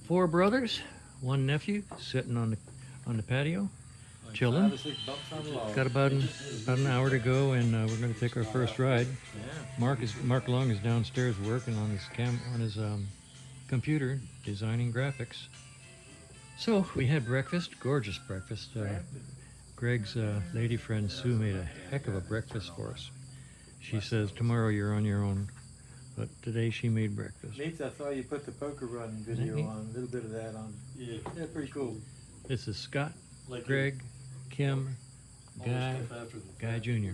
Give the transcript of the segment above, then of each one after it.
Four brothers, one nephew, sitting on the patio, chilling. Got about an hour to go, and we're going to take our first ride. Mark Long is downstairs working on his computer, designing graphics. So we had breakfast, gorgeous breakfast. Greg's lady friend Sue made a heck of a breakfast for us. She says tomorrow you're on your own, but today she made breakfast. Nate, I saw you put the poker run video on, a little bit of that on. Yeah, pretty cool. This is Scott, Greg, Kim, Guy Jr. Yeah.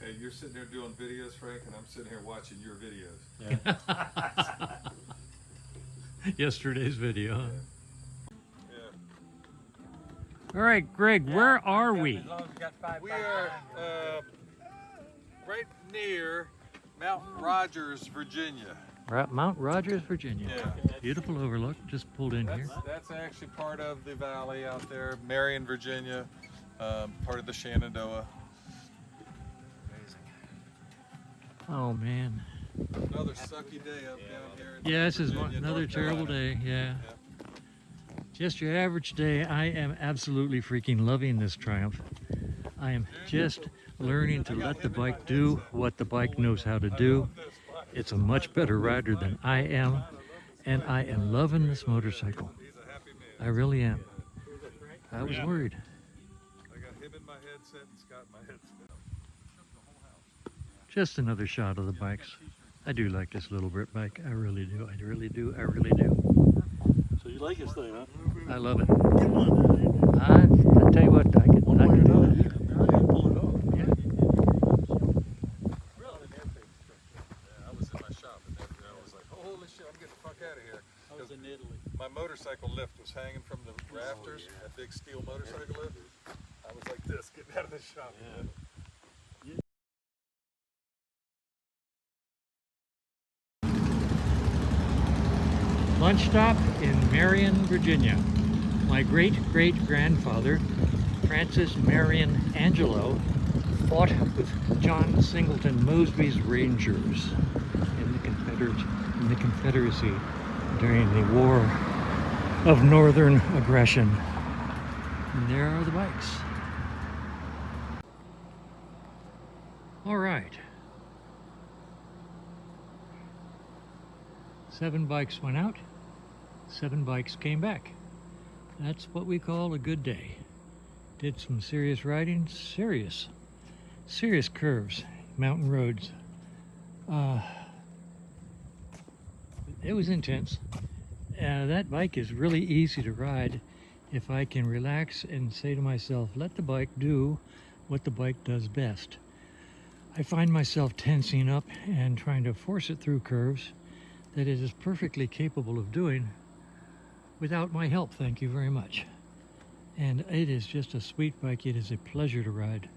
Yeah, you're sitting there doing videos, Frank, and I'm sitting here watching your videos. Yeah. Yesterday's video. Huh? Yeah. All right, Greg, where are we? We are right near Mount Rogers, Virginia. Mount Rogers, Virginia. Yeah. Beautiful overlook. Just pulled in here. That's actually part of the valley out there, Marion, Virginia, part of the Shenandoah. Oh man. Another sucky day up down here. Yeah, this is Virginia, another North terrible Carolina. day. Yeah. Just your average day. I am absolutely freaking loving this Triumph. I am just learning to let the bike do what the bike knows how to do. It's a much better rider than I am, and I am loving this motorcycle. I really am. I was worried. I got him in my headset and Scott in my headset. Just another shot of the bikes. I do like this little Brit bike. I really do. I really do. I really do. So you like this thing, huh? I love it. I tell you what, I can do that. Pull it off. Yeah. I was in my shop and then I was like, holy shit, I'm getting the fuck out of here. I was in Italy. My motorcycle lift was hanging from the rafters, that big steel motorcycle lift. I was like this, getting out of the shop. Yeah. Lunch stop in Marion, Virginia. My great-great-grandfather, Francis Marion Angelo, fought with John Singleton Mosby's Rangers in the Confederacy during the War of Northern Aggression. And there are the bikes. All right. 7 bikes went out. 7 bikes came back. That's what we call a good day. Did some serious riding, serious curves, mountain roads. It was intense. That bike is really easy to ride if I can relax and say to myself, let the bike do what the bike does best. I find myself tensing up and trying to force it through curves that it is perfectly capable of doing without my help, thank you very much. And it is just a sweet bike. It is a pleasure to ride.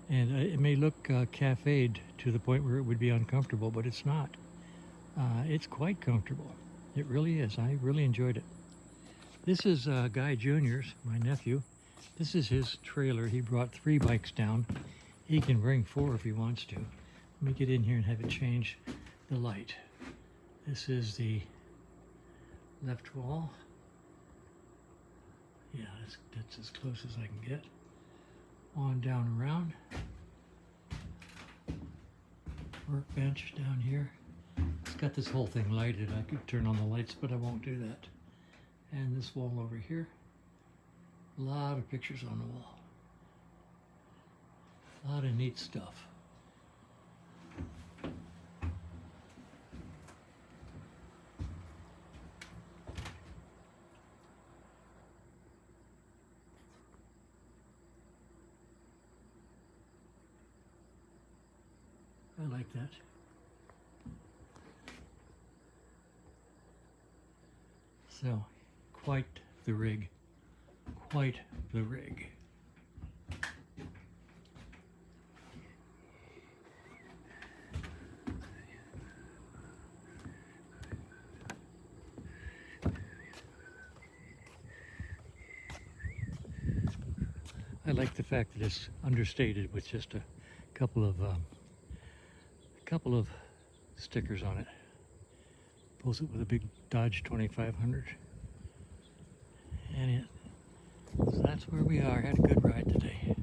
And it may look cafed to the point where it would be uncomfortable, but it's not. It's quite comfortable. It really is. I really enjoyed it. This is Guy Jr.'s, my nephew. This is his trailer. He brought 3 bikes down. He can bring 4 if he wants to. Let me get in here and have it change the light. This is the left wall. Yeah, that's as close as I can get. On down around. Workbench down here. It's got this whole thing lighted. I could turn on the lights, but I won't do that. And this wall over here. A lot of pictures on the wall. A lot of neat stuff. I like that. So, quite the rig. Quite the rig. I like the fact that it's understated with just a couple of stickers on it. Pulls it with a big Dodge 2500. And so that's where we are. Had a good ride today.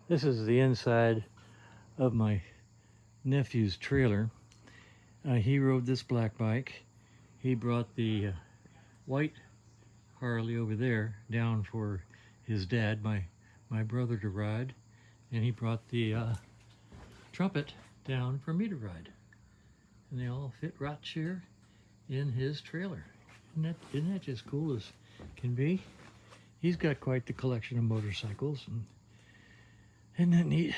This is the inside of my nephew's trailer. He rode this black bike. He brought the white Harley over there down for his dad, my brother, to ride. And he brought the trumpet down for me to ride. And they all fit right here in his trailer. Isn't that just cool as can be? He's got quite the collection of motorcycles. And isn't that neat?